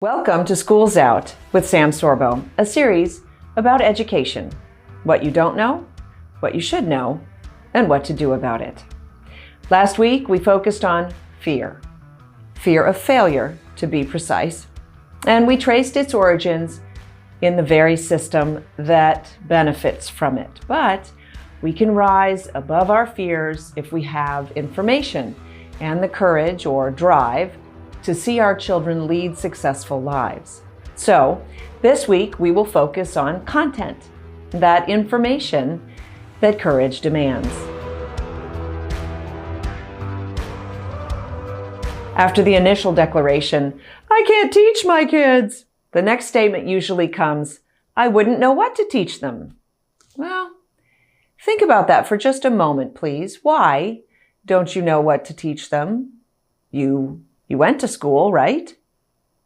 Welcome to School's Out with Sam Sorbo, a series about education, what you don't know, what you should know, and what to do about it. Last week, we focused on fear of failure, to be precise, and we traced its origins in the very system that benefits from it. But we can rise above our fears if we have information and the courage or drive to see our children lead successful lives. So this week we will focus on content, that information that courage demands. After the initial declaration, "I can't teach my kids," the next statement usually comes, "I wouldn't know what to teach them." Well, think about that for just a moment, please. Why don't you know what to teach them? You went to school, right?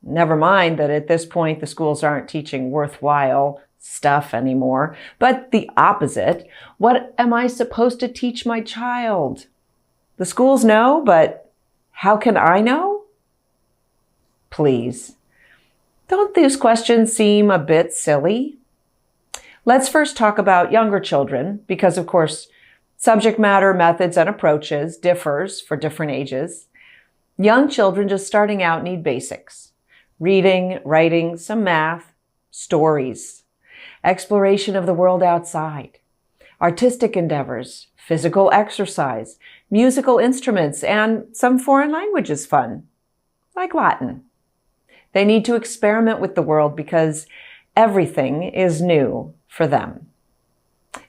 Never mind that at this point the schools aren't teaching worthwhile stuff anymore, but the opposite. What am I supposed to teach my child? The schools know, but how can I know? Please, don't these questions seem a bit silly? Let's first talk about younger children, because of course, subject matter, methods, and approaches differs for different ages. Young children just starting out need basics: reading, writing, some math, stories, exploration of the world outside, artistic endeavors, physical exercise, musical instruments, and some foreign languages fun, like Latin. They need to experiment with the world because everything is new for them.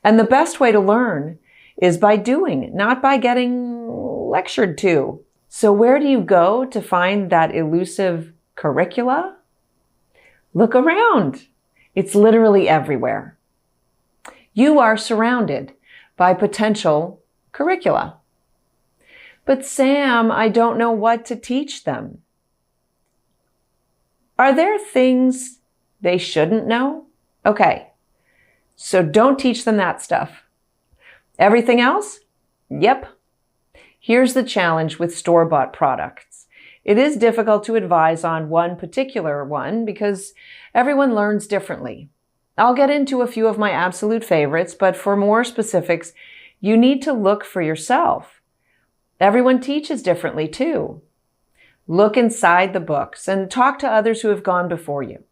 And the best way to learn is by doing, not by getting lectured to. So where do you go to find that elusive curricula? Look around. It's literally everywhere. You are surrounded by potential curricula. But Sam, I don't know what to teach them. Are there things they shouldn't know? Okay, so don't teach them that stuff. Everything else? Yep. Here's the challenge with store-bought products. It is difficult to advise on one particular one because everyone learns differently. I'll get into a few of my absolute favorites, but for more specifics, you need to look for yourself. Everyone teaches differently too. Look inside the books and talk to others who have gone before you.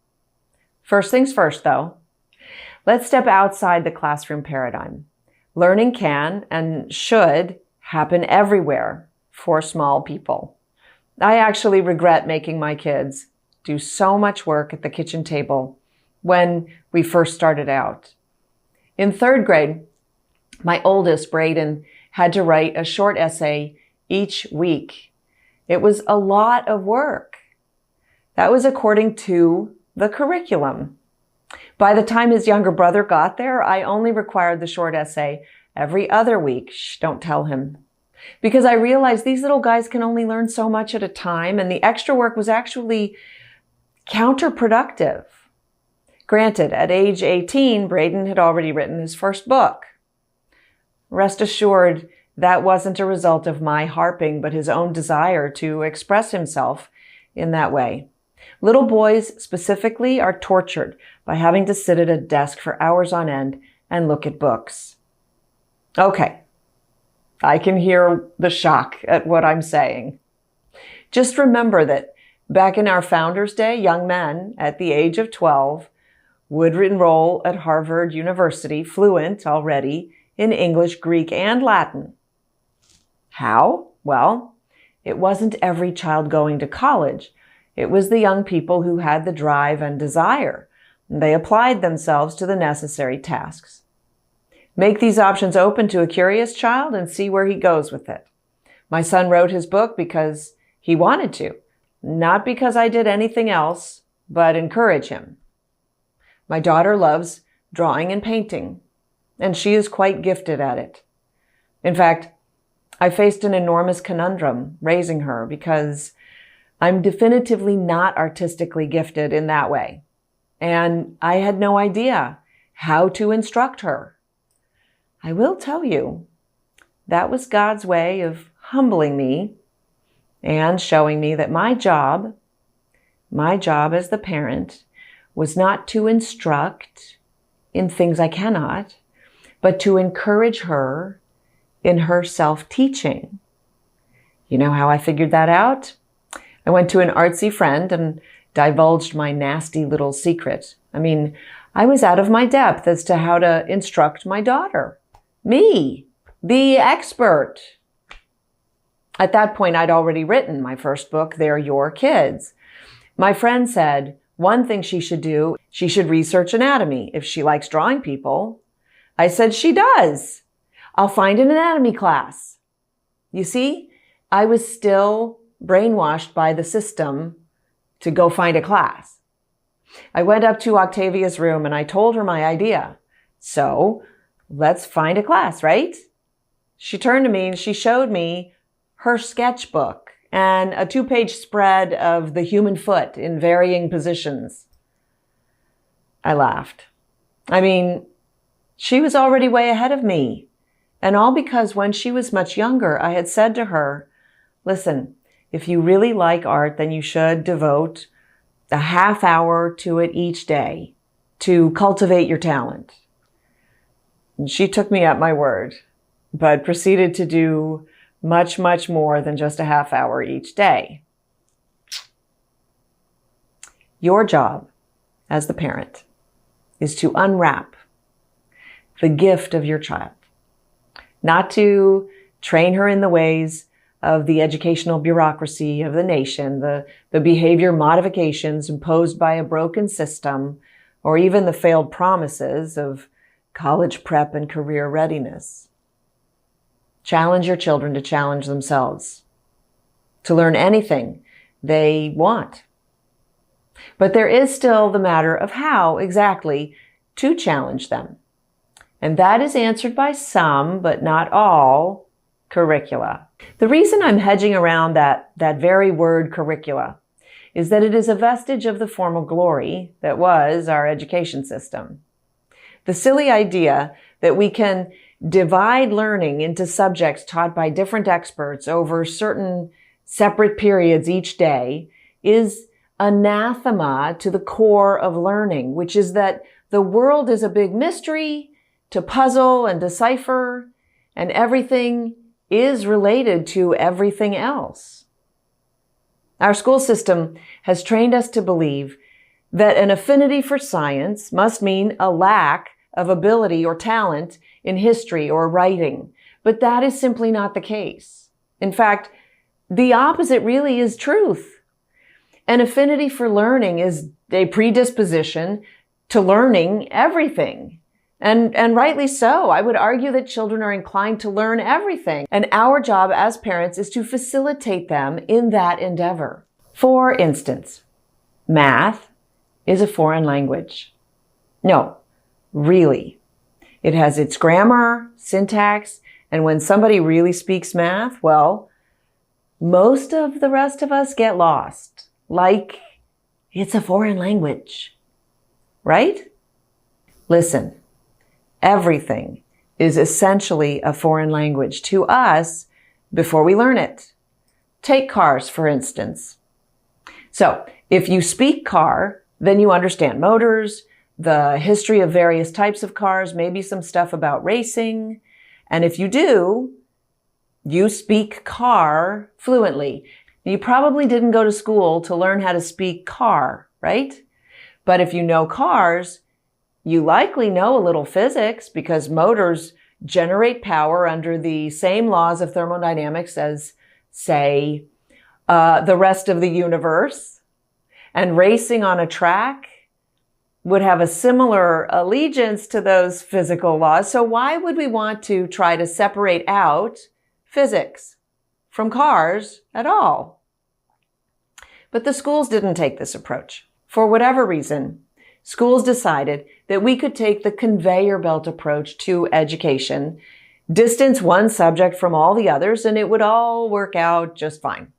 First things first, though. Let's step outside the classroom paradigm. Learning can and should happen everywhere for small people. I actually regret making my kids do so much work at the kitchen table when we first started out. In third grade, my oldest, Braden, had to write a short essay each week. It was a lot of work. That was according to the curriculum. By the time his younger brother got there, I only required the short essay every other week. Shh, don't tell him. Because I realized these little guys can only learn so much at a time, and the extra work was actually counterproductive. Granted, at age 18, Braden had already written his first book. Rest assured, that wasn't a result of my harping, but his own desire to express himself in that way. Little boys specifically are tortured by having to sit at a desk for hours on end and look at books. Okay, I can hear the shock at what I'm saying. Just remember that back in our Founders' Day, young men at the age of 12 would enroll at Harvard University, fluent already in English, Greek, and Latin. How? Well, it wasn't every child going to college. It was the young people who had the drive and desire. They applied themselves to the necessary tasks. Make these options open to a curious child and see where he goes with it. My son wrote his book because he wanted to, not because I did anything else but encourage him. My daughter loves drawing and painting, and she is quite gifted at it. In fact, I faced an enormous conundrum raising her because I'm definitively not artistically gifted in that way, and I had no idea how to instruct her. I will tell you, that was God's way of humbling me and showing me that my job My job as the parent was not to instruct in things I cannot, but to encourage her in her self-teaching. You know how I figured that out? I went to an artsy friend and divulged my nasty little secret. I was out of my depth as to how to instruct my daughter. Me, the expert. At that point, I'd already written my first book, They're Your Kids. My friend said one thing she should do, she should research anatomy if she likes drawing people. I said she does. I'll find an anatomy class. You see, I was still brainwashed by the system to go find a class. I went up to Octavia's room and I told her my idea. So let's find a class, right? She turned to me and she showed me her sketchbook and a 2-page spread of the human foot in varying positions. I laughed. She was already way ahead of me. And all because when she was much younger, I had said to her, listen, if you really like art, then you should devote a half hour to it each day to cultivate your talent. And she took me at my word, but proceeded to do much, much more than just a half hour each day. Your job as the parent is to unwrap the gift of your child, not to train her in the ways of the educational bureaucracy of the nation, the behavior modifications imposed by a broken system, or even the failed promises of college prep and career readiness. Challenge your children to challenge themselves, to learn anything they want. But there is still the matter of how exactly to challenge them. And that is answered by some, but not all, curricula. The reason I'm hedging around that very word curricula is that it is a vestige of the formal glory that was our education system. The silly idea that we can divide learning into subjects taught by different experts over certain separate periods each day is anathema to the core of learning, which is that the world is a big mystery to puzzle and decipher, and everything is related to everything else. Our school system has trained us to believe that an affinity for science must mean a lack of ability or talent in history or writing, but that is simply not the case. In fact, the opposite really is truth. An affinity for learning is a predisposition to learning everything. And rightly so. I would argue that children are inclined to learn everything. And our job as parents is to facilitate them in that endeavor. For instance, math is a foreign language. No, really. It has its grammar, syntax, and when somebody really speaks math, well, most of the rest of us get lost. Like, it's a foreign language. Right? Listen. Everything is essentially a foreign language to us before we learn it. Take cars, for instance. So, if you speak car, then you understand motors, the history of various types of cars, maybe some stuff about racing. And if you do, you speak car fluently. You probably didn't go to school to learn how to speak car, right? But if you know cars, you likely know a little physics because motors generate power under the same laws of thermodynamics as, say, the rest of the universe. And racing on a track would have a similar allegiance to those physical laws. So why would we want to try to separate out physics from cars at all? But the schools didn't take this approach. For whatever reason, schools decided that we could take the conveyor belt approach to education, distance one subject from all the others, and it would all work out just fine.